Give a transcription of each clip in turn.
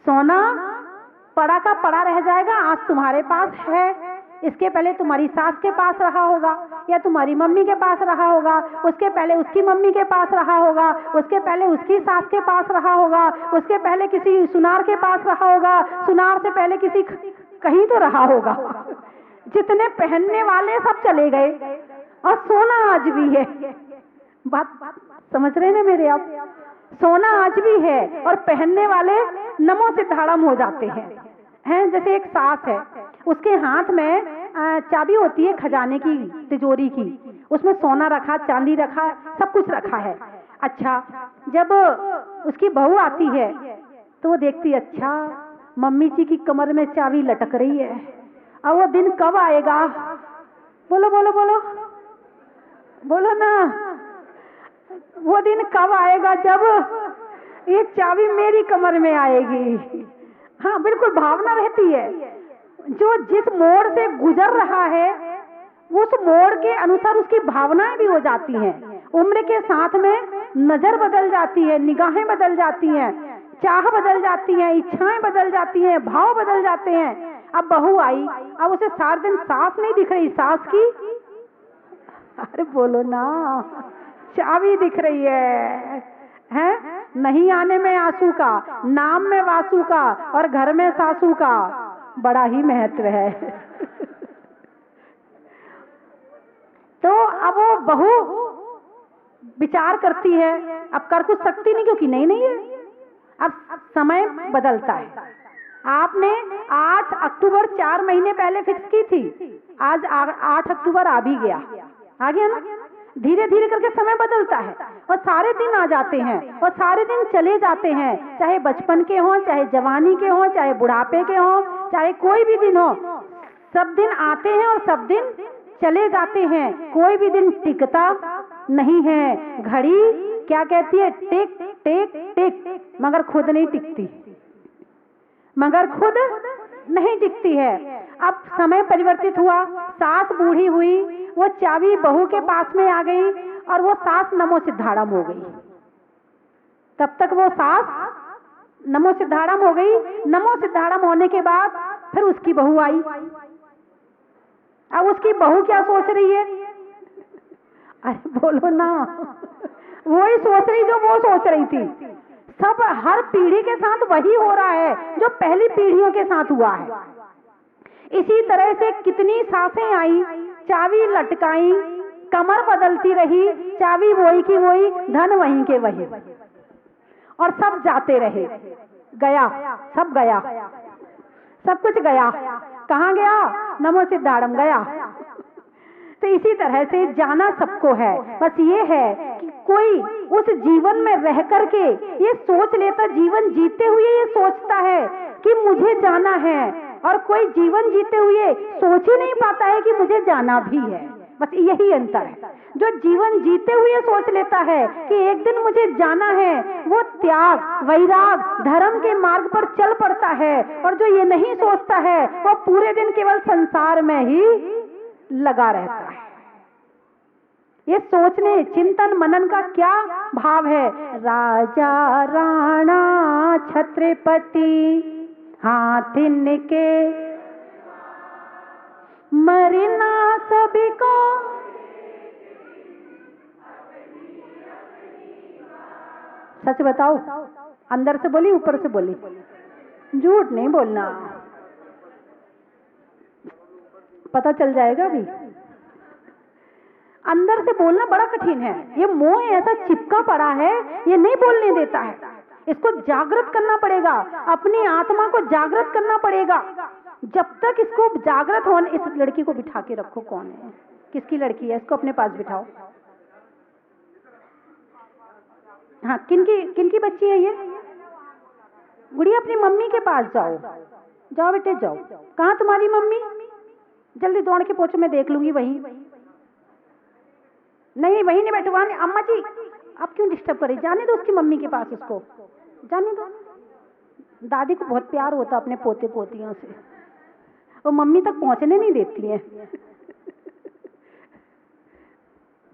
सोना पड़ा का पड़ा रह जाएगा। आज तुम्हारे पास है, इसके पहले तुम्हारी सास के पास रहा होगा, या तुम्हारी मम्मी के पास रहा होगा, उसके पहले उसकी मम्मी के पास रहा होगा, उसके पहले उसकी सास के पास रहा होगा, उसके पहले किसी सुनार के पास रहा होगा, सुनार से पहले किसी कहीं तो रहा होगा। जितने पहनने वाले सब चले गए और सोना आज भी है। बात समझ रहे ना मेरे आप? सोना आज भी है और पहनने वाले नमो सिद्धाड़म हो जाते हैं। जैसे एक सास है, उसके हाथ में चाबी होती है खजाने की, तिजोरी की, उसमें सोना रखा, चांदी रखा, सब कुछ रखा है। अच्छा, जब उसकी बहू आती है तो वो देखती, अच्छा मम्मी जी की कमर में चाबी लटक रही है, अब वो दिन कब आएगा? बोलो बोलो बोलो बोलो ना, वो दिन कब आएगा जब ये चाबी मेरी कमर में आएगी। हाँ, बिल्कुल भावना रहती है। जो जिस मोड़ से गुजर रहा है उस मोड़ के अनुसार उसकी भावनाएं भी हो जाती हैं। उम्र के साथ में नजर बदल जाती है, निगाहें बदल जाती हैं, चाह बदल जाती हैं, इच्छाएं बदल जाती हैं, भाव बदल जाते हैं। अब बहू आई, अब उसे सारा दिन सास नहीं दिख रही, सास की, अरे बोलो ना, चाबी दिख रही है? नहीं आने में आंसू का, नाम में वासु का और घर में सासू का बड़ा ही महत्व है। तो अब वो बहू विचार करती है, अब कर कुछ सकती नहीं क्योंकि नहीं है। अब समय बदलता है। आपने 8 अक्टूबर 4 महीने पहले फिक्स की थी, आज 8 अक्टूबर आ भी गया, आ गया ना। धीरे धीरे करके समय बदलता है और सारे दिन आ जाते हैं और सारे दिन चले जाते हैं, चाहे बचपन के हों, चाहे जवानी के हों, चाहे बुढ़ापे के हों, चाहे कोई भी दिन हो, सब दिन आते हैं और सब दिन चले जाते हैं। कोई भी दिन टिकता नहीं है। घड़ी क्या कहती है? टिक टिक टिक, मगर खुद नहीं टिकती, मगर खुद नहीं टिकती है। अब समय परिवर्तित हुआ, सास बूढ़ी हुई, वो चाबी बहू के पास में आ गई और वो सास नमो सिद्धाड़म हो गई। तब तक वो सास नमो सिद्धाड़म हो गई। नमो सिद्धाड़म होने के बाद फिर उसकी बहू आई। अब उसकी बहू क्या सोच रही है? अरे बोलो ना, वही सोच रही जो वो सोच रही थी। सब हर पीढ़ी के साथ वही हो रहा है जो पहली पीढ़ियों के साथ हुआ है। इसी तरह से कितनी सासें आई, चाबी लटकाई, कमर बदलती रही, चाबी वही की वही, धन वहीं के वही, और सब जाते रहे। गया, सब गया, सब कुछ गया। कहाँ गया? नमो सिद्धाड़म गया। तो इसी तरह से जाना सबको है। बस ये है कि कोई उस जीवन में रह करके ये सोच लेता, जीवन जीते हुए ये सोचता है कि मुझे जाना है, और कोई जीवन जीते हुए सोच ही नहीं पाता है कि मुझे जाना भी है। बस यही अंतर है। जो जीवन जीते हुए सोच लेता है कि एक दिन मुझे जाना है, वो त्याग, वैराग, धर्म के मार्ग पर चल पड़ता है, और जो ये नहीं सोचता है वो पूरे दिन केवल संसार में ही लगा रहता है। ये सोचने, चिंतन, मनन का क्या भाव है? राजा राणा छत्रपति हाथिन के मरना सभी को, सच बताओ, अंदर से बोली ऊपर से बोली, झूठ नहीं बोलना, पता चल जाएगा भी। अंदर से बोलना बड़ा कठिन है। ये मोह ऐसा चिपका पड़ा है, ये नहीं बोलने देता है। इसको जागृत करना पड़ेगा, अपनी आत्मा को जागृत करना पड़ेगा। जब तक इसको जागृत होने, इस लड़की को बिठा के रखो। कौन है? किसकी लड़की है? इसको अपने पास बिठाओ। हाँ, किनकी बच्ची है ये? गुड़िया, अपनी मम्मी के पास जाओ, जाओ बेटे जाओ। कहाँ तुम्हारी मम्मी? जल्दी दौड़ के पहुंचो, मैं देख लूंगी वहीं। नहीं, वहीं नहीं बैठवाने। अम्मा जी आप क्यों डिस्टर्ब करें, जाने दो उसकी मम्मी के पास, उसको जाने दो। दादी को बहुत प्यार होता अपने पोते पोतियों से, वो मम्मी तक पहुंचने नहीं देती है।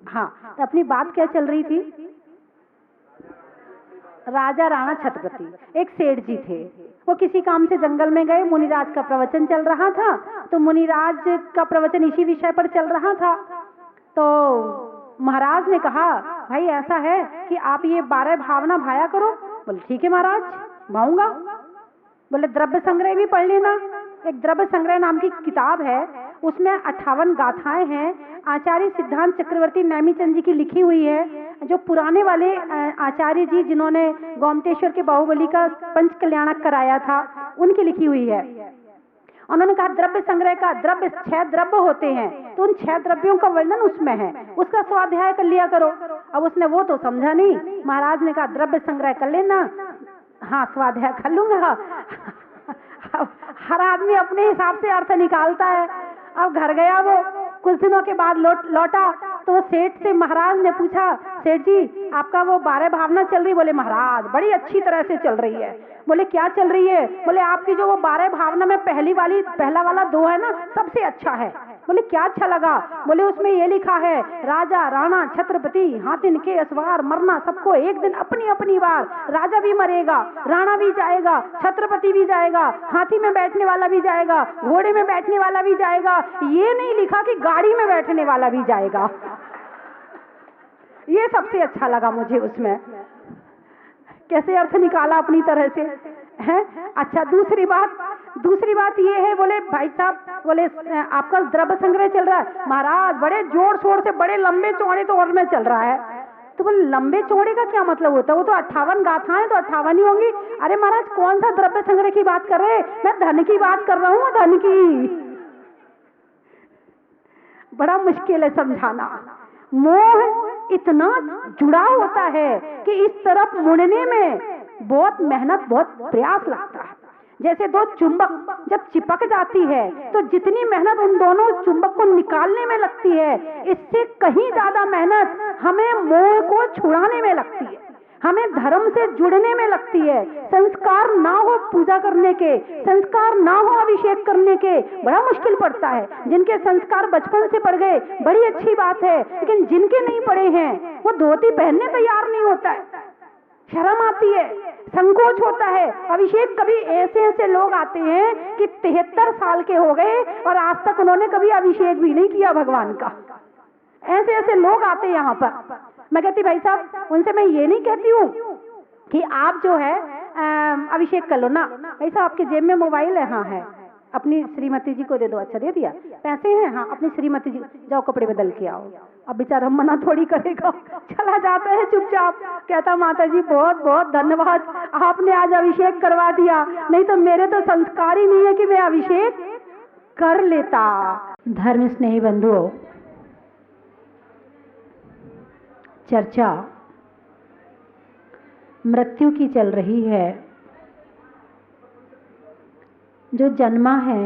हाँ, तो अपनी बात क्या चल रही थी? राजा राणा छत्रपति एक सेठ जी थे। वो किसी काम से जंगल में गए, मुनिराज का प्रवचन चल रहा था, तो मुनिराज का प्रवचन इसी विषय पर चल रहा था। तो महाराज ने कहा, भाई ऐसा है कि आप ये 12 भावना भाया करो। बोले ठीक है महाराज, भाऊंगा। बोले द्रव्य संग्रह भी पढ़ लेना। एक द्रव्य संग्रह नाम की किताब है, उसमें 58 गाथाएं हैं, आचार्य सिद्धांत चक्रवर्ती नैमिचंद जी की लिखी हुई है, जो पुराने वाले आचार्य जी जिन्होंने गोमतेश्वर के बाहुबली का पंच कल्याणक कराया था, उनकी लिखी हुई है। उन्होंने कहा द्रव्य संग्रह का द्रव्य 6 द्रव्य होते हैं, तो उन 6 द्रव्यों का वर्णन उसमें है, उसका स्वाध्याय कर लिया करो। अब उसने वो तो समझा नहीं। महाराज ने कहा द्रव्य संग्रह कर लेना। हाँ स्वाध्याय कर लूंगा। हर आदमी अपने हिसाब से अर्थ निकालता है। अब घर गया वो, कुछ दिनों के बाद लौटा तो सेठ से महाराज ने पूछा, सेठ जी आपका वो 12 भावना चल रही? बोले महाराज बड़ी अच्छी तरह से चल रही है। बोले क्या चल रही है? बोले आपकी जो वो 12 भावना में पहला वाला 2 है ना, सबसे अच्छा है। बोले क्या अच्छा लगा? बोले उसमें ये लिखा है, राजा राणा छत्रपति हाथिन के असवार मरना सबको एक दिन अपनी अपनी बार। राजा भी मरेगा, राणा भी जाएगा, छत्रपति भी जाएगा, हाथी में बैठने वाला भी जाएगा, घोड़े में बैठने वाला भी जाएगा। ये नहीं लिखा कि गाड़ी में बैठने वाला भी जाएगा। ये सबसे अच्छा लगा मुझे उसमें। कैसे अर्थ निकाला अपनी तरह से है। अच्छा दूसरी बात ये है, बोले भाई साहब, बोले आपका द्रव्य संग्रह चल रहा है? महाराज बड़े जोर शोर से, बड़े लंबे चौड़े तौर में चल रहा है। तो बोले लंबे चौड़े का क्या मतलब होता है? वो तो 58 गाथाएं तो 58 ही होंगी। अरे महाराज कौन सा द्रव्य संग्रह की बात कर रहे हैं? मैं धन की बात कर रहा हूँ, धन की। बड़ा मुश्किल है समझाना। मोह इतना जुड़ा होता है कि इस तरफ मुड़ने में बहुत मेहनत, बहुत प्रयास लगता है। जैसे 2 चुंबक जब चिपक जाती है तो जितनी मेहनत उन दोनों चुंबक को निकालने में लगती है, इससे कहीं ज्यादा मेहनत हमें मोह को छुड़ाने में लगती है, हमें धर्म से जुड़ने में लगती है। संस्कार ना हो पूजा करने के, संस्कार ना हो अभिषेक करने के, बड़ा मुश्किल पड़ता है। जिनके संस्कार बचपन से पड़ गए बड़ी अच्छी बात है, लेकिन जिनके नहीं पड़े हैं वो धोती पहनने तैयार नहीं होता है, शर्म आती है, संकोच होता है। अभिषेक कभी ऐसे लोग आते हैं कि 73 साल के हो गए और आज तक उन्होंने कभी अभिषेक भी नहीं किया भगवान का। ऐसे लोग आते हैं यहाँ पर। मैं कहती भाई साहब, उनसे मैं ये नहीं कहती हूँ कि आप जो है अभिषेक कर लो ना। भाई साहब आपके जेब में मोबाइल है? हाँ है। अपनी श्रीमती जी को दे दो। अच्छा दे दिया। पैसे हैं? हाँ। अपनी श्रीमती जी, जाओ कपड़े बदल के आओ। अब बेचारा मना थोड़ी करेगा, चला जाता है चुपचाप। कहता माता जी बहुत बहुत धन्यवाद, आपने आज अभिषेक करवा दिया, नहीं तो मेरे तो संस्कार ही नहीं है कि मैं अभिषेक कर लेता। धर्म स्नेही बंधुओं, चर्चा मृत्यु की चल रही है। जो जन्मा है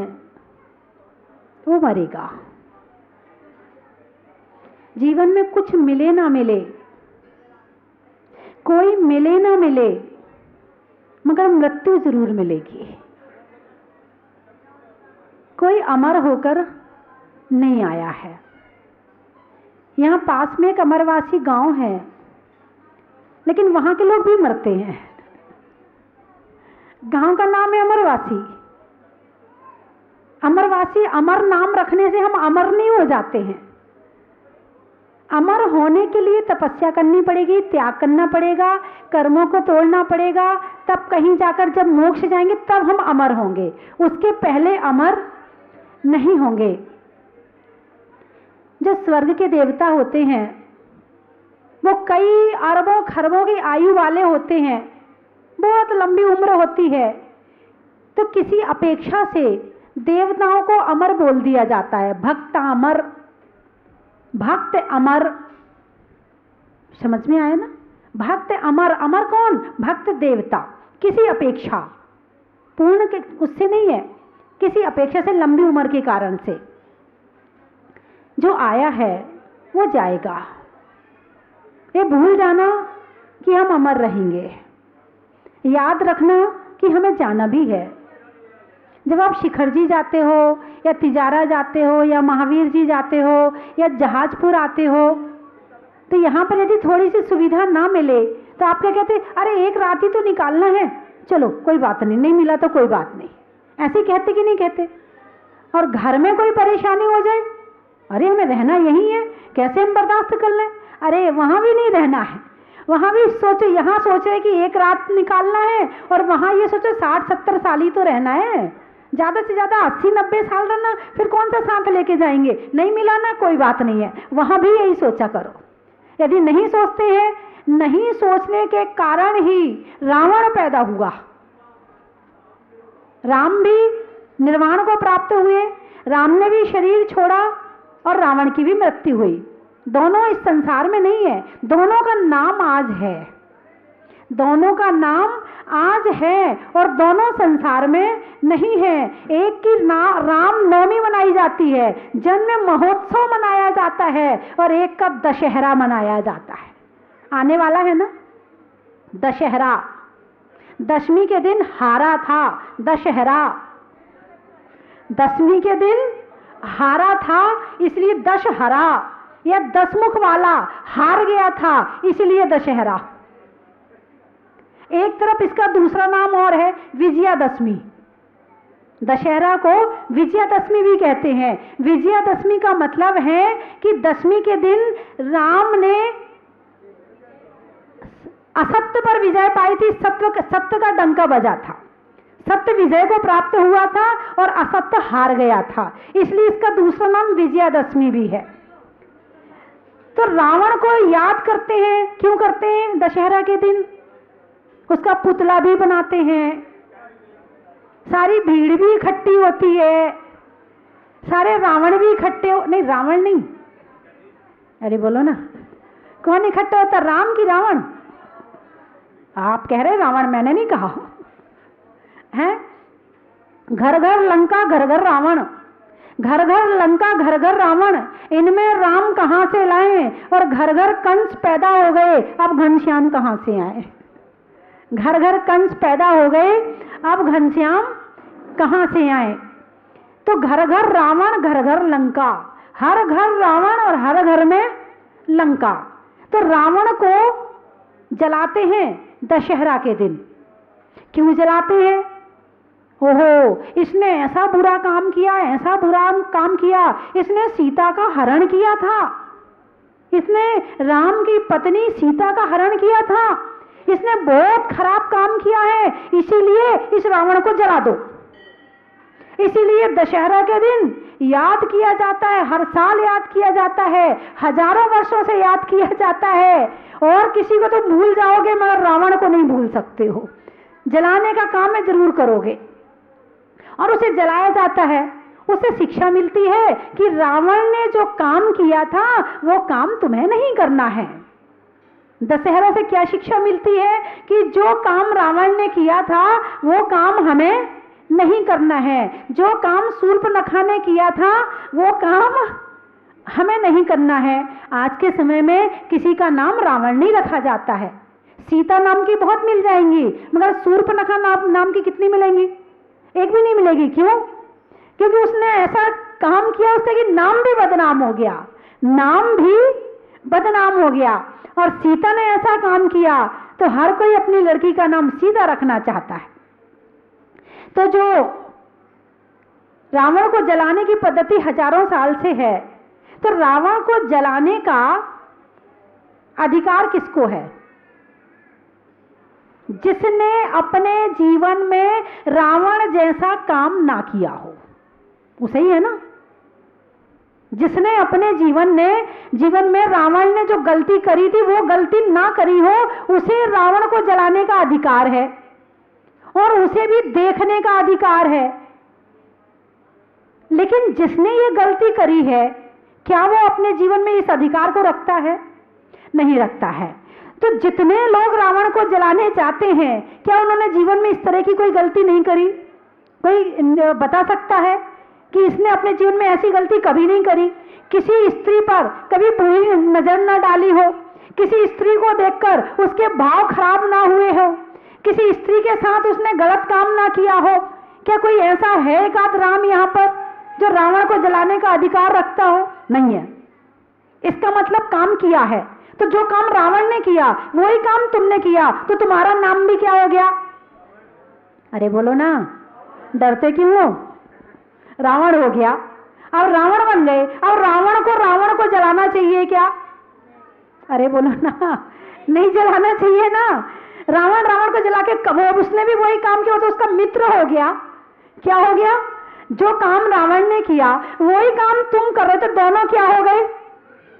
वो मरेगा। जीवन में कुछ मिले ना मिले, कोई मिले ना मिले, मगर मृत्यु जरूर मिलेगी। कोई अमर होकर नहीं आया है। यहां पास में एक अमरवासी गांव है, लेकिन वहां के लोग भी मरते हैं। गांव का नाम है अमरवासी। अमरवासी, अमर नाम रखने से हम अमर नहीं हो जाते हैं। अमर होने के लिए तपस्या करनी पड़ेगी, त्याग करना पड़ेगा, कर्मों को तोड़ना पड़ेगा, तब कहीं जाकर जब मोक्ष जाएंगे तब हम अमर होंगे। उसके पहले अमर नहीं होंगे। जो स्वर्ग के देवता होते हैं वो कई अरबों खरबों की आयु वाले होते हैं, बहुत लंबी उम्र होती है। तो किसी अपेक्षा से देवताओं को अमर बोल दिया जाता है। भक्त अमर, भक्त अमर, समझ में आया ना? भक्त अमर, अमर कौन? भक्त देवता। किसी अपेक्षा, पूर्ण के उससे नहीं है, किसी अपेक्षा से, लंबी उम्र के कारण से। जो आया है वो जाएगा। ये भूल जाना कि हम अमर रहेंगे, याद रखना कि हमें जाना भी है। जब आप शिखर जी जाते हो या तिजारा जाते हो या महावीर जी जाते हो या जहाजपुर आते हो, तो यहाँ पर यदि थोड़ी सी सुविधा ना मिले तो आप क्या कहते, अरे एक रात ही तो निकालना है, चलो कोई बात नहीं, नहीं मिला तो कोई बात नहीं, ऐसे कहते कि नहीं कहते? और घर में कोई परेशानी हो जाए, अरे हमें रहना यही है, कैसे हम बर्दाश्त कर लें? अरे वहाँ भी नहीं रहना है, वहाँ भी सोचो, यहाँ सोचे कि एक रात निकालना है और वहाँ ये सोचो 60-70 साल ही तो रहना है, ज़्यादा से ज़्यादा 80-90 साल रहना, फिर कौन सा साथ लेके जाएंगे? नहीं मिला ना, कोई बात नहीं है, वहाँ भी यही सोचा करो। यदि नहीं सोचते हैं, नहीं सोचने के कारण ही रावण पैदा हुआ। राम भी निर्वाण को प्राप्त हुए, राम ने भी शरीर छोड़ा और रावण की भी मृत्यु हुई। दोनों इस संसार में नहीं है, दोनों का नाम आज है, दोनों का नाम आज है और दोनों संसार में नहीं है। एक की राम नवमी मनाई जाती है, जन्म महोत्सव मनाया जाता है, और एक का दशहरा मनाया जाता है। आने वाला है ना दशहरा, दशमी के दिन हारा था दशहरा, दशमी के दिन हारा था इसलिए दशहरा, या दसमुख वाला हार गया था इसलिए दशहरा। एक तरफ इसका दूसरा नाम और है विजयादशमी। दशहरा को विजयादशमी भी कहते हैं। विजयादशमी का मतलब है कि दशमी के दिन राम ने असत्य पर विजय पाई थी, सत्य का डंका बजा था, सत्य विजय को प्राप्त हुआ था और असत्य हार गया था, इसलिए इसका दूसरा नाम विजयादशमी भी है। तो रावण को याद करते हैं, क्यों करते हैं? दशहरा के दिन उसका पुतला भी बनाते हैं, सारी भीड़ भी इकट्ठी होती है, सारे रावण भी इकट्ठे नहीं, रावण नहीं, अरे बोलो ना, कौन इकट्ठा होता? राम की रावण? आप कह रहे रावण, मैंने नहीं कहा है। घर घर लंका घर घर रावण, घर घर लंका घर घर रावण, इनमें राम कहां से लाए? और घर घर कंस पैदा हो गए, अब घनश्याम कहां से आए? घर घर कंस पैदा हो गए, अब घनश्याम कहां से आए? तो घर घर रावण घर घर लंका, हर घर रावण और हर घर में लंका। तो रावण को जलाते हैं दशहरा के दिन। क्यों जलाते हैं? ओहो, इसने ऐसा बुरा काम किया, ऐसा बुरा काम किया, इसने सीता का हरण किया था, इसने राम की पत्नी सीता का हरण किया था, इसने बहुत खराब काम किया है, इसीलिए इस रावण को जला दो। इसीलिए दशहरा के दिन याद किया जाता है, हर साल याद किया जाता है, हजारों वर्षों से याद किया जाता है। और किसी को तो भूल जाओगे मगर रावण को नहीं भूल सकते हो। जलाने का काम में जरूर करोगे और उसे जलाया जाता है। उसे शिक्षा मिलती है कि रावण ने जो काम किया था वो काम तुम्हें नहीं करना है। दशहरा से क्या शिक्षा मिलती है कि जो काम रावण ने किया था वो काम हमें नहीं करना है, जो काम शूर्पणखा ने किया था वो काम हमें नहीं करना है। आज के समय में किसी का नाम रावण नहीं रखा जाता है। सीता नाम की बहुत मिल जाएंगी मगर शूर्पणखा नाम की कितनी मिलेंगी? एक भी नहीं मिलेगी। क्यों? क्योंकि उसने ऐसा काम किया उसका कि नाम भी बदनाम हो गया, नाम भी बदनाम हो गया। और सीता ने ऐसा काम किया तो हर कोई अपनी लड़की का नाम सीता रखना चाहता है। तो जो रावण को जलाने की पद्धति हजारों साल से है, तो रावण को जलाने का अधिकार किसको है? जिसने अपने जीवन में रावण जैसा काम ना किया हो, उसे ही है ना। जिसने अपने जीवन में रावण ने जो गलती करी थी वो गलती ना करी हो, उसे रावण को जलाने का अधिकार है और उसे भी देखने का अधिकार है। लेकिन जिसने ये गलती करी है, क्या वो अपने जीवन में इस अधिकार को रखता है? नहीं रखता है। तो जितने लोग रावण को जलाने चाहते हैं, क्या उन्होंने जीवन में इस तरह की कोई गलती नहीं करी? कोई बता सकता है कि इसने अपने जीवन में ऐसी गलती कभी नहीं करी? किसी स्त्री पर कभी बुरी नजर ना डाली हो, किसी स्त्री को देखकर उसके भाव खराब ना हुए हो, किसी स्त्री के साथ उसने गलत काम ना किया हो? क्या कोई ऐसा है एक आध राम यहाँ पर जो रावण को जलाने का अधिकार रखता हो? नहीं है। इसका मतलब काम किया है। तो जो काम रावण ने किया वही काम तुमने किया, तो तुम्हारा नाम भी क्या हो गया? अरे बोलो ना, डरते क्यों हो? रावण हो गया। अब रावण बन गए, अब रावण को जलाना चाहिए क्या? अरे बोलो ना, नहीं जलाना चाहिए ना। रावण को जला के अब उसने भी वही काम किया, तो उसका मित्र हो गया। क्या हो गया? जो काम रावण ने किया वही काम तुम कर रहे थे, दोनों क्या हो गए?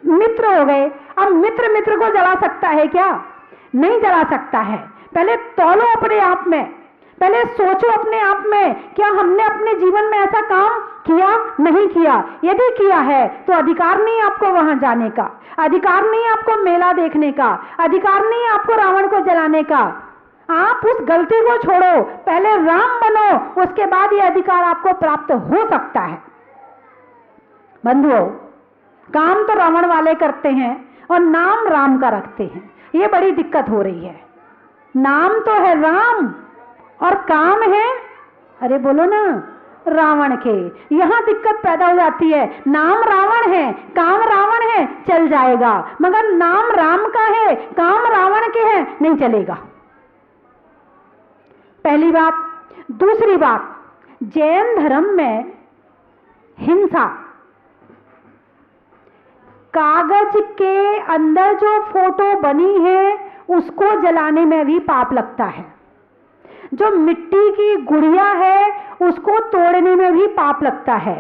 मित्र हो गए। अब मित्र को जला सकता है क्या? नहीं जला सकता है। पहले तौलो अपने आप में, पहले सोचो अपने आप में, क्या हमने अपने जीवन में ऐसा काम किया? नहीं किया। यदि किया है तो अधिकार नहीं आपको वहां जाने का, अधिकार नहीं आपको मेला देखने का, अधिकार नहीं आपको रावण को जलाने का। आप उस गलती को छोड़ो, पहले राम बनो, उसके बाद ये अधिकार आपको प्राप्त हो सकता है। बंधुओं, काम तो रावण वाले करते हैं और नाम राम का रखते हैं, ये बड़ी दिक्कत हो रही है। नाम तो है राम और काम है, अरे बोलो ना, रावण के। यहां दिक्कत पैदा हो जाती है। नाम रावण है, काम रावण है, चल जाएगा, मगर नाम राम का है, काम रावण के हैं, नहीं चलेगा। पहली बात। दूसरी बात, जैन धर्म में हिंसा, कागज के अंदर जो फोटो बनी है उसको जलाने में भी पाप लगता है। जो मिट्टी की गुड़िया है उसको तोड़ने में भी पाप लगता है।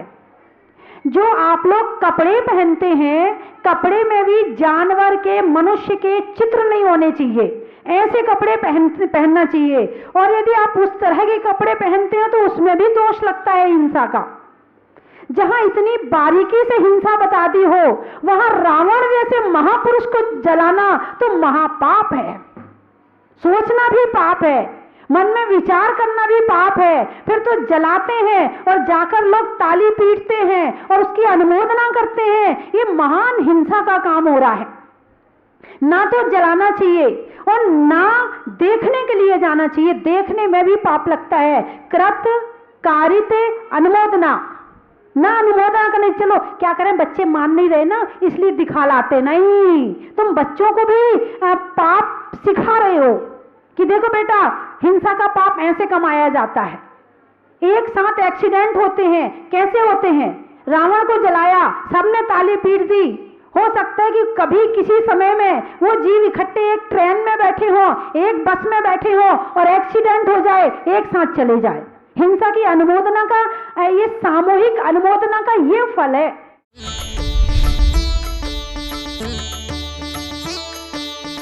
जो आप लोग कपड़े पहनते हैं, कपड़े में भी जानवर के, मनुष्य के चित्र नहीं होने चाहिए, ऐसे कपड़े पहनना चाहिए। और यदि आप उस तरह के कपड़े पहनते हैं तो उसमें भी दोष लगता है हिंसा का। जहां इतनी बारीकी से हिंसा बता दी हो, वहां रावण जैसे महापुरुष को जलाना तो महापाप है। सोचना भी पाप है, मन में विचार करना भी पाप है। फिर तो जलाते हैं और जाकर लोग ताली पीटते हैं और उसकी अनुमोदना करते हैं। ये महान हिंसा का काम हो रहा है। ना तो जलाना चाहिए और ना देखने के लिए जाना चाहिए, देखने में भी पाप लगता है। कृत कारित अनुमोदना, ना अनुमोदना करने, चलो क्या करें, बच्चे मान नहीं रहे ना इसलिए दिखा लाते, नहीं, तुम बच्चों को भी पाप सिखा रहे हो कि देखो बेटा, हिंसा का पाप ऐसे कमाया जाता है। एक साथ एक्सीडेंट होते हैं, कैसे होते हैं? रावण को जलाया, सबने ताली पीट दी। हो सकता है कि कभी किसी समय में वो जीव इकट्ठे एक ट्रेन में बैठे हो, एक बस में बैठे हो और एक्सीडेंट हो जाए, एक साथ चले जाए। हिंसा की अनुमोदना का, ये सामूहिक अनुमोदना का ये फल है।